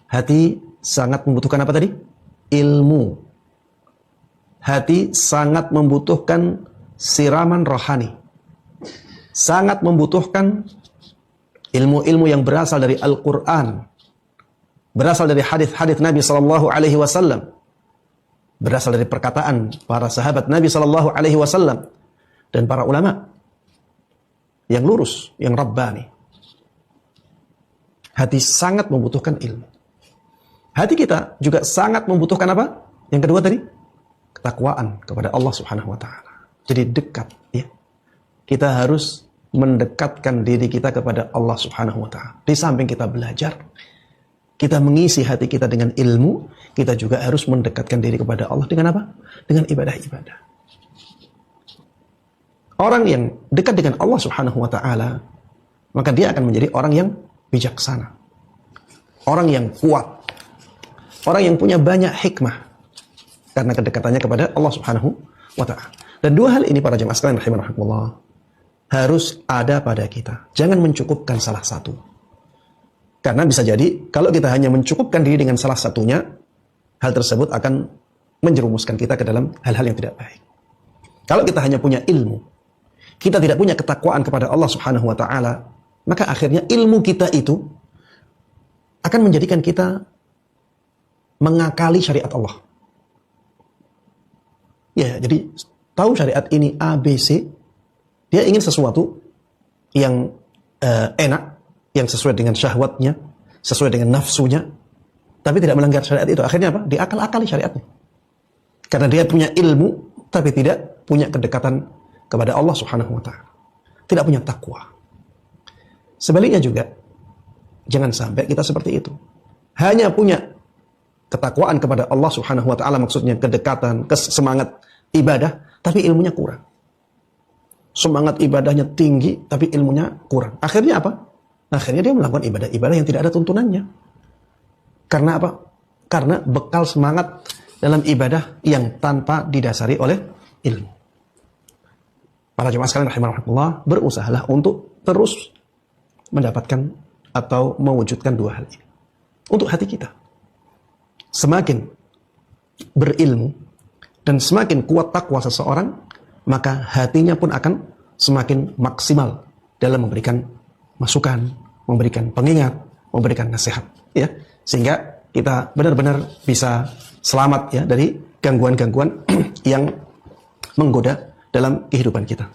Hati sangat membutuhkan apa tadi? Ilmu. Hati sangat membutuhkan siraman rohani. Sangat membutuhkan ilmu-ilmu yang berasal dari Al-Quran, berasal dari hadis-hadis Nabi SAW, berasal dari perkataan para sahabat Nabi SAW dan para ulama yang lurus, yang rabbani. Hati sangat membutuhkan ilmu. Hati kita juga sangat membutuhkan apa? Yang kedua tadi, ketakwaan kepada Allah Subhanahu wa taala. Jadi dekat, ya. Kita harus mendekatkan diri kita kepada Allah Subhanahu wa taala. Di samping kita belajar, kita mengisi hati kita dengan ilmu, kita juga harus mendekatkan diri kepada Allah dengan apa? Dengan ibadah-ibadah. Orang yang dekat dengan Allah Subhanahu wa taala, maka dia akan menjadi orang yang bijaksana. Orang yang kuat. Orang yang punya banyak hikmah karena kedekatannya kepada Allah Subhanahu wa taala. Dan dua hal ini para jemaah sekalian rahimakumullah harus ada pada kita. Jangan mencukupkan salah satu. Karena bisa jadi kalau kita hanya mencukupkan diri dengan salah satunya, hal tersebut akan menjerumuskan kita ke dalam hal-hal yang tidak baik. Kalau kita hanya punya ilmu, kita tidak punya ketakwaan kepada Allah Subhanahu wa taala, maka akhirnya ilmu kita itu akan menjadikan kita mengakali syariat Allah. Ya, jadi tahu syariat ini A, B, C, dia ingin sesuatu yang enak, yang sesuai dengan syahwatnya, sesuai dengan nafsunya, tapi tidak melanggar syariat itu. Akhirnya apa? Diakal-akali syariatnya. Karena dia punya ilmu, tapi tidak punya kedekatan kepada Allah Subhanahu wa ta'ala. Tidak punya takwa. Sebaliknya juga, jangan sampai kita seperti itu. Hanya punya ketakwaan kepada Allah Subhanahu wa ta'ala, maksudnya kedekatan, semangat ibadah, tapi ilmunya kurang. Semangat ibadahnya tinggi, tapi ilmunya kurang. Akhirnya apa? Akhirnya dia melakukan ibadah-ibadah yang tidak ada tuntunannya. Karena apa? Karena bekal semangat dalam ibadah yang tanpa didasari oleh ilmu. Para jemaah sekalian rahimakumullah, berusahalah untuk terus mendapatkan atau mewujudkan dua hal ini. Untuk hati kita. Semakin berilmu dan semakin kuat takwa seseorang, maka hatinya pun akan semakin maksimal dalam memberikan masukan, memberikan pengingat, memberikan nasihat, ya, sehingga kita benar-benar bisa selamat ya dari gangguan-gangguan yang menggoda dalam kehidupan kita.